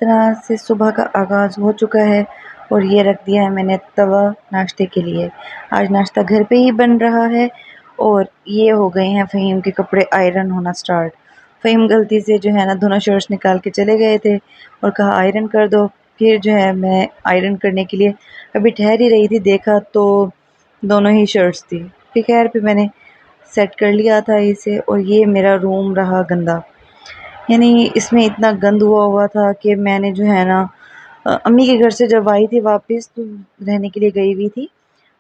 तरह से सुबह का आगाज़ हो चुका है और ये रख दिया है मैंने तवा नाश्ते के लिए। आज नाश्ता घर पे ही बन रहा है और ये हो गए हैं फ़हीम के कपड़े आयरन होना स्टार्ट। फ़हीम गलती से जो है ना दोनों शर्ट्स निकाल के चले गए थे और कहा आयरन कर दो। फिर जो है मैं आयरन करने के लिए अभी ठहर ही रही थी, देखा तो दोनों ही शर्ट्स थी। फिर खैर फिर मैंने सेट कर लिया था इसे और ये मेरा रूम रहा गंदा। यानी इसमें इतना गंद हुआ था कि मैंने जो है ना अम्मी के घर से जब आई थी वापस तो रहने के लिए गई हुई थी,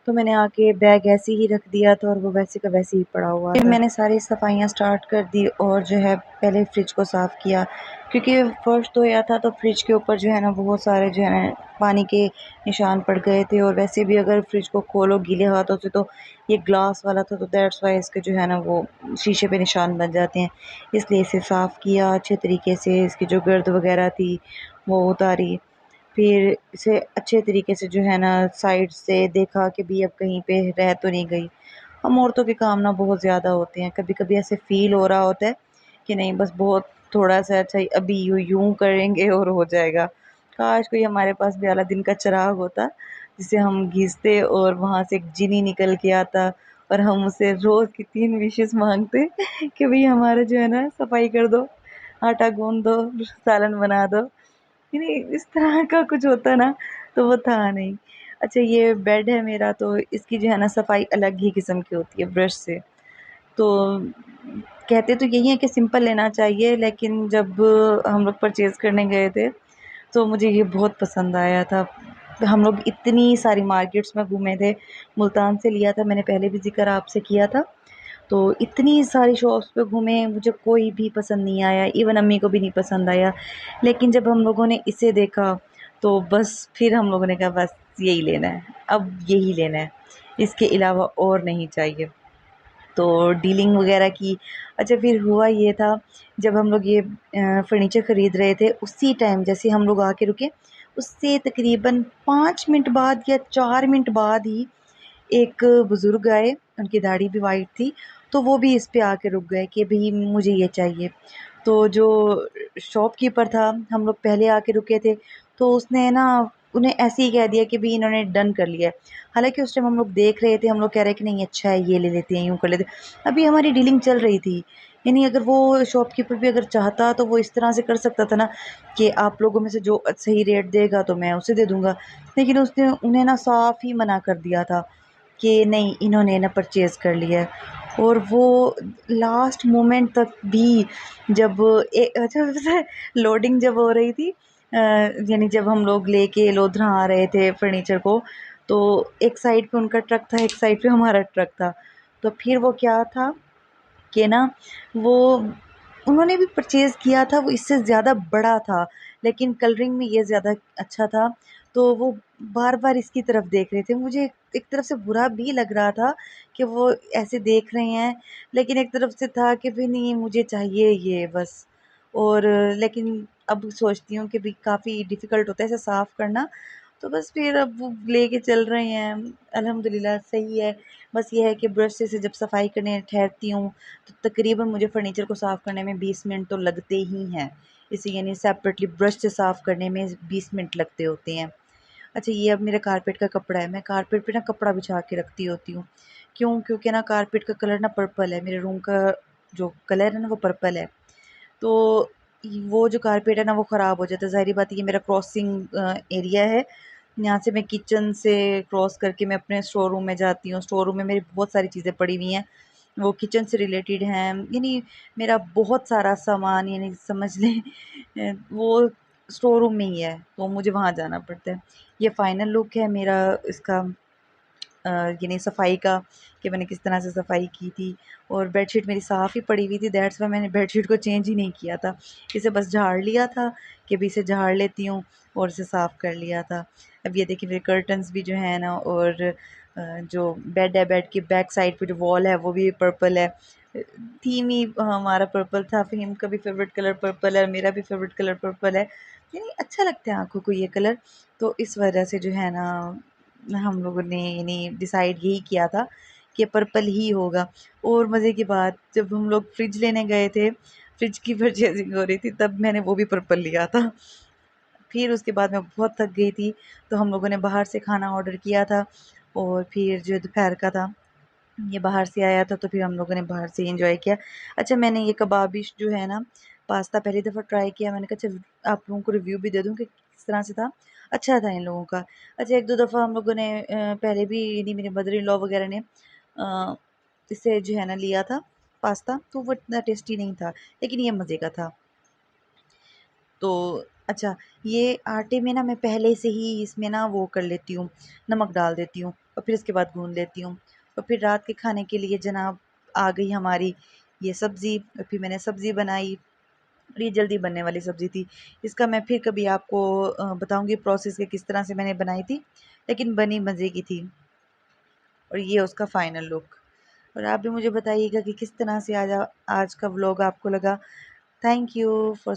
तो मैंने आके बैग ऐसे ही रख दिया था और वो वैसे का वैसे ही पड़ा हुआ था। फिर मैंने सारी सफाइयाँ स्टार्ट कर दी और जो है पहले फ्रिज को साफ़ किया, क्योंकि फर्श धोया था तो फ्रिज के ऊपर जो है ना बहुत सारे जो है ना पानी के निशान पड़ गए थे और वैसे भी अगर फ्रिज को खोलो गीले हाथों से तो ये ग्लास वाला था तो दैट्स वाई इसके जो है ना वो शीशे पे निशान बन जाते हैं। इसलिए इसे साफ़ किया अच्छे तरीके से, इसकी जो गर्द वगैरह थी वो उतारी। फिर इसे अच्छे तरीके से जो है ना साइड से देखा कि भी अब कहीं पे रह तो नहीं गई। हम औरतों के काम ना बहुत ज़्यादा होते हैं, कभी-कभी ऐसे फ़ील हो रहा होता है कि नहीं बस बहुत थोड़ा-सा अच्छा अभी यूँ करेंगे और हो जाएगा। काश कोई हमारे पास भी अलादीन का चिराग होता, जिसे हम घिसते और वहाँ से एक जिनी निकल के आता और हम उससे रोज़ की 3 विशेज़ माँगते कि भई हमारा जो है ना सफाई कर दो, आटा गूँध दो, सालन बना दो। नहीं, इस तरह का कुछ होता ना तो वो था नहीं। अच्छा ये बेड है मेरा तो इसकी जो है ना सफाई अलग ही किस्म की होती है ब्रश से। तो कहते तो यही है कि सिंपल लेना चाहिए, लेकिन जब हम लोग परचेज़ करने गए थे तो मुझे ये बहुत पसंद आया था। हम लोग इतनी सारी मार्केट्स में घूमे थे, मुल्तान से लिया था मैंने पहले भी ज़िक्र आपसे किया था। तो इतनी सारी शॉप्स पे घूमे, मुझे कोई भी पसंद नहीं आया, इवन अम्मी को भी नहीं पसंद आया। लेकिन जब हम लोगों ने इसे देखा, तो बस फिर हम लोगों ने कहा बस यही लेना है, अब यही लेना है, इसके अलावा और नहीं चाहिए। तो डीलिंग वगैरह की। अच्छा फिर हुआ ये था, जब हम लोग ये फर्नीचर ख़रीद रहे थे, उसी टाइम जैसे हम लोग आके रुके, उससे तकरीबन 5 मिनट बाद या 4 मिनट बाद ही एक बुज़ुर्ग आए, उनकी दाढ़ी भी वाइट थी, तो वो भी इस पे आके रुक गए कि भई मुझे ये चाहिए। तो जो शॉपकीपर था, हम लोग पहले आके रुके थे, तो उसने ना उन्हें ऐसे ही कह दिया कि भई इन्होंने डन कर लिया है। हालाँकि उस टाइम हम लोग देख रहे थे, हम लोग कह रहे हैं कि नहीं अच्छा है, ये ले लेते हैं, यूँ कर लेते हैं। अभी हमारी डीलिंग चल रही थी, यानी अगर वो शॉपकीपर भी अगर चाहता तो वो इस तरह से कर सकता था ना कि आप लोगों में से जो सही रेट देगा तो मैं उसे दे दूँगा। लेकिन उसने उन्हें ना साफ़ ही मना कर दिया था कि नहीं इन्होंने ना परचेज़ कर लिया है। और वो लास्ट मोमेंट तक भी जब अच्छा पता है लोडिंग जब हो रही थी, यानी जब हम लोग लेके लोधरा आ रहे थे फर्नीचर को, तो एक साइड पे उनका ट्रक था, एक साइड पे हमारा ट्रक था। तो फिर वो क्या था कि ना वो उन्होंने भी परचेज़ किया था, वो इससे ज़्यादा बड़ा था, लेकिन कलरिंग में ये ज़्यादा अच्छा था, तो वो बार-बार इसकी तरफ देख रहे थे। मुझे एक तरफ से बुरा भी लग रहा था कि वो ऐसे देख रहे हैं, लेकिन एक तरफ से था कि भई नहीं मुझे चाहिए ये बस। और लेकिन अब सोचती हूँ कि भई काफ़ी डिफ़िकल्ट होता है इसे साफ़ करना, तो बस फिर अब वो लेके चल रहे हैं, अल्हम्दुलिल्लाह सही है। बस ये है कि ब्रश से जब सफाई करने ठहरती हूँ, तो तकरीबन मुझे फर्नीचर को साफ़ करने में 20 मिनट तो लगते ही हैं। इसे यानी सेपरेटली ब्रश से साफ़ करने में 20 मिनट लगते होते हैं। अच्छा ये अब मेरे कारपेट का कपड़ा है, मैं कारपेट पे ना कपड़ा बिछा के रखती होती हूँ। क्यों? क्योंकि ना कारपेट का कलर ना पर्पल है, मेरे रूम का जो कलर है ना वो पर्पल है। तो वो जो कारपेट है ना वो ख़राब हो जाता है। ज़ाहिर-सी बात है ये मेरा क्रॉसिंग एरिया है। यहाँ से मैं किचन से क्रॉस करके मैं अपने स्टोर रूम में जाती हूँ। स्टोर रूम में मेरी बहुत सारी चीज़ें पड़ी हुई हैं, वो किचन से रिलेटेड हैं। यानी मेरा बहुत सारा सामान यानी समझ लें वो स्टोर रूम में ही है, तो मुझे वहाँ जाना पड़ता है। ये फाइनल लुक है मेरा इसका यानी सफाई का, कि मैंने किस तरह से सफाई की थी। और बेडशीट मेरी साफ़ ही पड़ी हुई थी, दैट्स व्हाई मैंने बेडशीट को चेंज ही नहीं किया था। इसे बस झाड़ लिया था कि अभी इसे झाड़ लेती हूँ और इसे साफ़ कर लिया था। अब ये देखिए मेरे कर्टन्स भी जो हैं ना और जो बेड है, बेड की बैक साइड पे जो वॉल है वो भी पर्पल है। थीम ही हमारा पर्पल था, फ़हीम का भी फ़ेवरेट कलर पर्पल है और मेरा भी फ़ेवरेट कलर पर्पल है। यानी अच्छा लगता है आँखों को ये कलर, तो इस वजह से जो है ना हम लोगों ने यानी डिसाइड यही किया था कि पर्पल ही होगा। और मज़े की बात, जब हम लोग फ्रिज लेने गए थे, फ्रिज की परचेज़िंग हो रही थी तब मैंने वो भी पर्पल लिया था। फिर उसके बाद मैं बहुत थक गई थी, तो हम लोगों ने बाहर से खाना ऑर्डर किया था और फिर जो दोपहर का था ये बाहर से आया था, तो फिर हम लोगों ने बाहर से एंजॉय किया। अच्छा, मैंने ये कबाबिश जो है ना पास्ता पहली दफ़ा ट्राई किया, मैंने कहा चल आप लोगों को रिव्यू भी दे दूँ कि किस तरह से था। अच्छा था इन लोगों का। अच्छा, एक दो दफ़ा हम लोगों ने पहले भी यानी मेरे मदर इन लॉ वगैरह ने इससे जो है ना लिया था पास्ता, तो वो इतना टेस्टी नहीं था, लेकिन ये मज़े का था। तो अच्छा, ये आटे में ना मैं पहले से ही इसमें ना वो कर लेती हूँ, नमक डाल देती हूँ और फिर इसके बाद गूँध लेती हूँ और फिर रात के खाने के लिए जनाब आ गई हमारी ये सब्ज़ी और फिर मैंने सब्ज़ी बनाई और ये जल्दी बनने वाली सब्ज़ी थी। इसका मैं फिर कभी आपको बताऊँगी प्रोसेस कि किस तरह से मैंने बनाई थी, लेकिन बनी मज़े की थी और ये उसका फाइनल लुक। और आप भी मुझे बताइएगा कि किस तरह से आज का व्लॉग आपको लगा। Thank you for